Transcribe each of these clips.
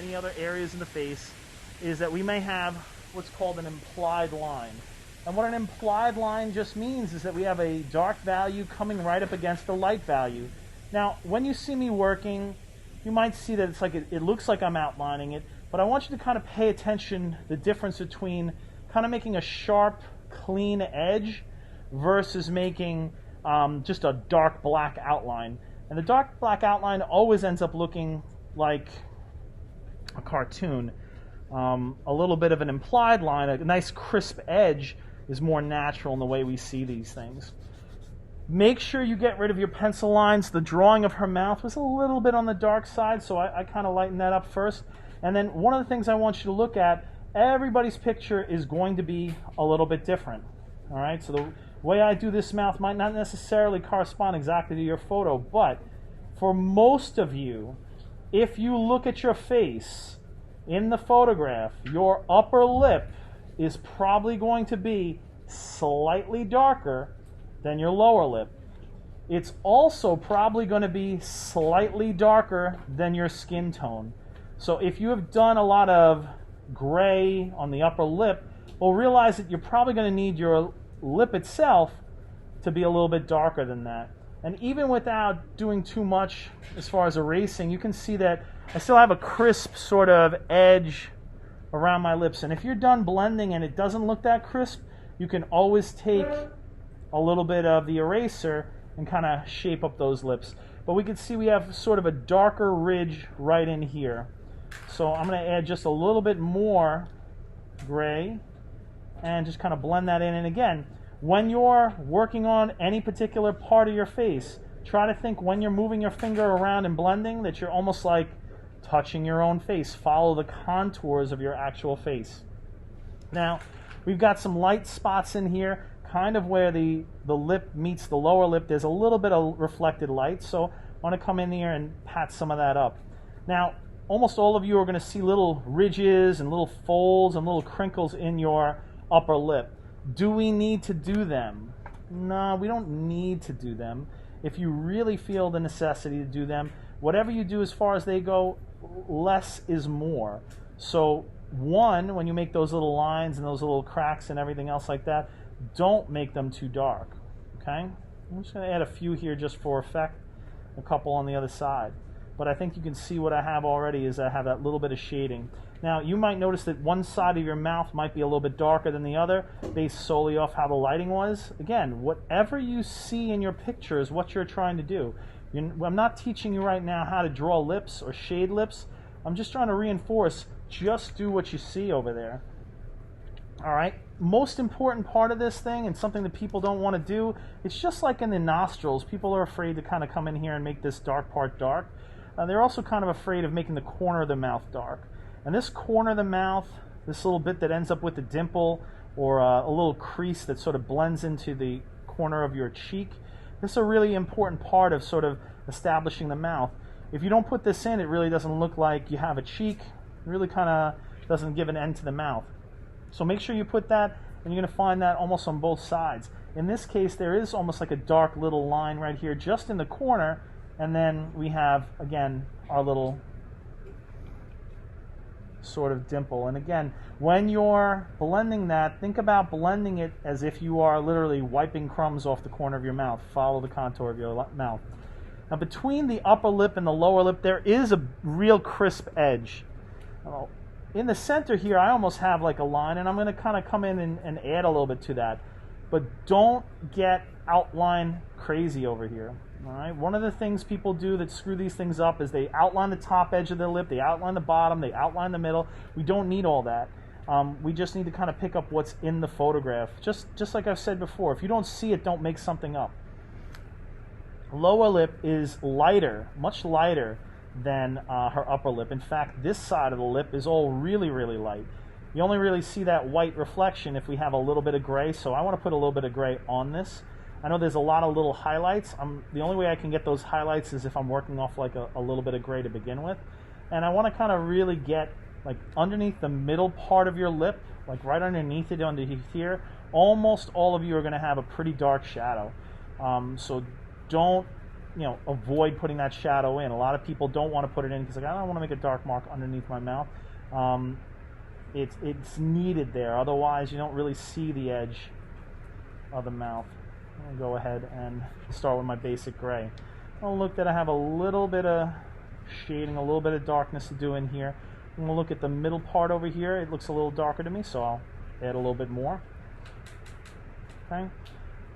any other areas in the face, is that we may have what's called an implied line. And what an implied line just means is that we have a dark value coming right up against the light value. Now, when you see me working, you might see that it's like it looks like I'm outlining it, but I want you to kind of pay attention the difference between kind of making a sharp, clean edge versus making just a dark black outline. And the dark black outline always ends up looking like a cartoon. A little bit of an implied line, a nice crisp edge, is more natural in the way we see these things. Make sure you get rid of your pencil lines. The drawing of her mouth was a little bit on the dark side, so I kind of lightened that up first. And then one of the things I want you to look at, everybody's picture is going to be a little bit different. All right, so the way I do this mouth might not necessarily correspond exactly to your photo, but for most of you, if you look at your face in the photograph, your upper lip is probably going to be slightly darker than your lower lip. It's also probably going to be slightly darker than your skin tone. So if you have done a lot of gray on the upper lip, well, realize that you're probably going to need your lip itself to be a little bit darker than that. And even without doing too much as far as erasing, you can see that I still have a crisp sort of edge around my lips. And if you're done blending and it doesn't look that crisp, you can always take a little bit of the eraser and kind of shape up those lips. But we can see we have sort of a darker ridge right in here. So I'm going to add just a little bit more gray and just kind of blend that in. And again, when you're working on any particular part of your face, try to think when you're moving your finger around and blending that you're almost like touching your own face. Follow the contours of your actual face. Now, we've got some light spots in here, kind of where the lip meets the lower lip. There's a little bit of reflected light, so I want to come in here and pat some of that up. Now, almost all of you are going to see little ridges and little folds and little crinkles in your upper lip. Do we need to do them? No, we don't need to do them. If you really feel the necessity to do them, whatever you do as far as they go, less is more. So one, when you make those little lines and those little cracks and everything else like that, don't make them too dark. Okay? I'm just going to add a few here just for effect, a couple on the other side. But I think you can see what I have already is I have that little bit of shading. Now, you might notice that one side of your mouth might be a little bit darker than the other, based solely off how the lighting was. Again, whatever you see in your picture is what you're trying to do. I'm not teaching you right now how to draw lips or shade lips. I'm just trying to reinforce, just do what you see over there. All right? Most important part of this thing, and something that people don't want to do, it's just like in the nostrils. People are afraid to kind of come in here and make this dark part dark. They're also kind of afraid of making the corner of the mouth dark. And this corner of the mouth, this little bit that ends up with a dimple or a little crease that sort of blends into the corner of your cheek, this is a really important part of sort of establishing the mouth. If you don't put this in, it really doesn't look like you have a cheek. It really kind of doesn't give an end to the mouth. So make sure you put that, and you're going to find that almost on both sides. In this case, there is almost like a dark little line right here just in the corner, and then we have, again, our little sort of dimple. And again, when you're blending that, think about blending it as if you are literally wiping crumbs off the corner of your mouth. Follow the contour of your mouth. Now, between the upper lip and the lower lip, there is a real crisp edge. In the center here, I almost have like a line, and I'm going to kind of come in and add a little bit to that. But don't get outline crazy over here. All right. One of the things people do that screw these things up is they outline the top edge of their lip, they outline the bottom, they outline the middle. We don't need all that. We just need to kind of pick up what's in the photograph. Just like I've said before, if you don't see it, don't make something up. Lower lip is lighter, much lighter than her upper lip. In fact, this side of the lip is all really, really light. You only really see that white reflection if we have a little bit of gray, so I want to put a little bit of gray on this. I know there's a lot of little highlights. The only way I can get those highlights is if I'm working off like a little bit of gray to begin with. And I want to kind of really get like underneath the middle part of your lip, like right underneath it, underneath here. Almost all of you are going to have a pretty dark shadow. So don't avoid putting that shadow in. A lot of people don't want to put it in because I don't want to make a dark mark underneath my mouth. It's needed there. Otherwise, you don't really see the edge of the mouth. I'm going to go ahead and start with my basic gray. I'll look that I have a little bit of shading, a little bit of darkness to do in here. And we'll look at the middle part over here. It looks a little darker to me, so I'll add a little bit more. Okay,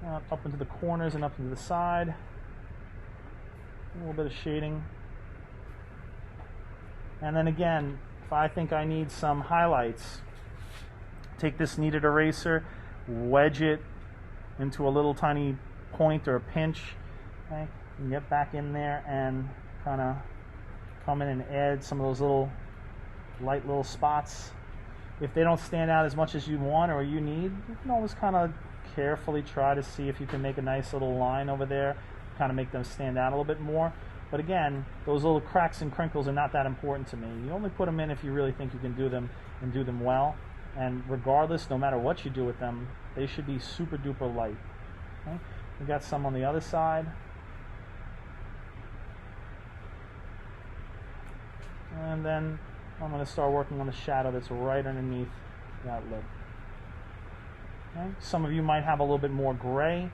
up into the corners and up into the side. A little bit of shading. And then again, if I think I need some highlights, take this kneaded eraser, wedge it into a little tiny point or a pinch, okay, and get back in there and kind of come in and add some of those light little spots. If they don't stand out as much as you want or you need, you can always kind of carefully try to see if you can make a nice little line over there, kind of make them stand out a little bit more. But again, those little cracks and crinkles are not that important to me. You only put them in if you really think you can do them and do them well. And regardless, no matter what you do with them, they should be super duper light. Okay? We got some on the other side. And then I'm going to start working on the shadow that's right underneath that lip. Okay? Some of you might have a little bit more gray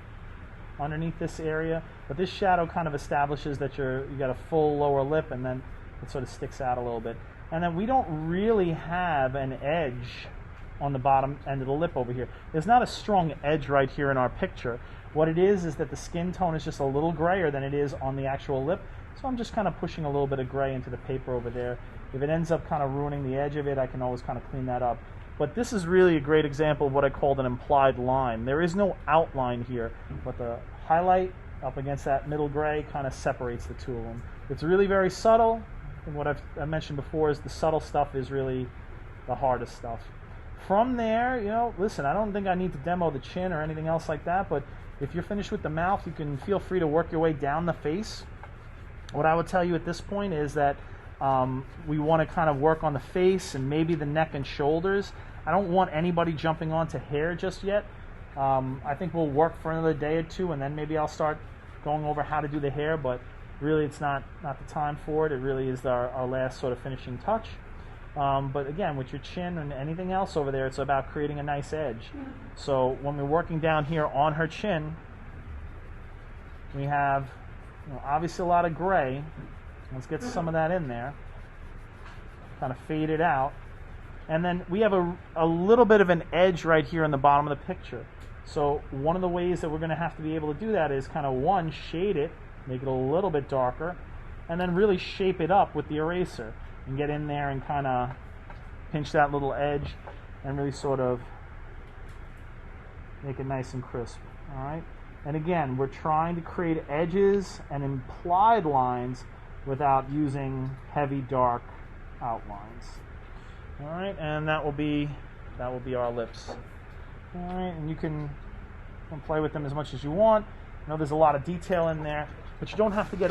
underneath this area, but this shadow kind of establishes that you got a full lower lip, and then it sort of sticks out a little bit. And then we don't really have an edge on the bottom end of the lip over here. There's not a strong edge right here in our picture. What it is that the skin tone is just a little grayer than it is on the actual lip. So I'm just kind of pushing a little bit of gray into the paper over there. If it ends up kind of ruining the edge of it, I can always kind of clean that up. But this is really a great example of what I called an implied line. There is no outline here, but the highlight up against that middle gray kind of separates the two of them. It's really very subtle, and what I mentioned before is the subtle stuff is really the hardest stuff. From there, listen, I don't think I need to demo the chin or anything else like that, but if you're finished with the mouth, you can feel free to work your way down the face. What I would tell you at this point is that we want to kind of work on the face and maybe the neck and shoulders. I don't want anybody jumping onto hair just yet. I think we'll work for another day or two, and then maybe I'll start going over how to do the hair, but really it's not the time for it. It really is our last sort of finishing touch. But again, with your chin and anything else over there, it's about creating a nice edge. So when we're working down here on her chin, we have obviously a lot of gray. Let's get some of that in there. Kind of fade it out. And then we have a little bit of an edge right here in the bottom of the picture. So one of the ways that we're going to have to be able to do that is kind of shade it, make it a little bit darker, and then really shape it up with the eraser and get in there and kind of pinch that little edge and really sort of make it nice and crisp. All right. And again, we're trying to create edges and implied lines without using heavy dark outlines. All right, and that will be our lips. All right, and you can play with them as much as you want. I know there's a lot of detail in there, but you don't have to get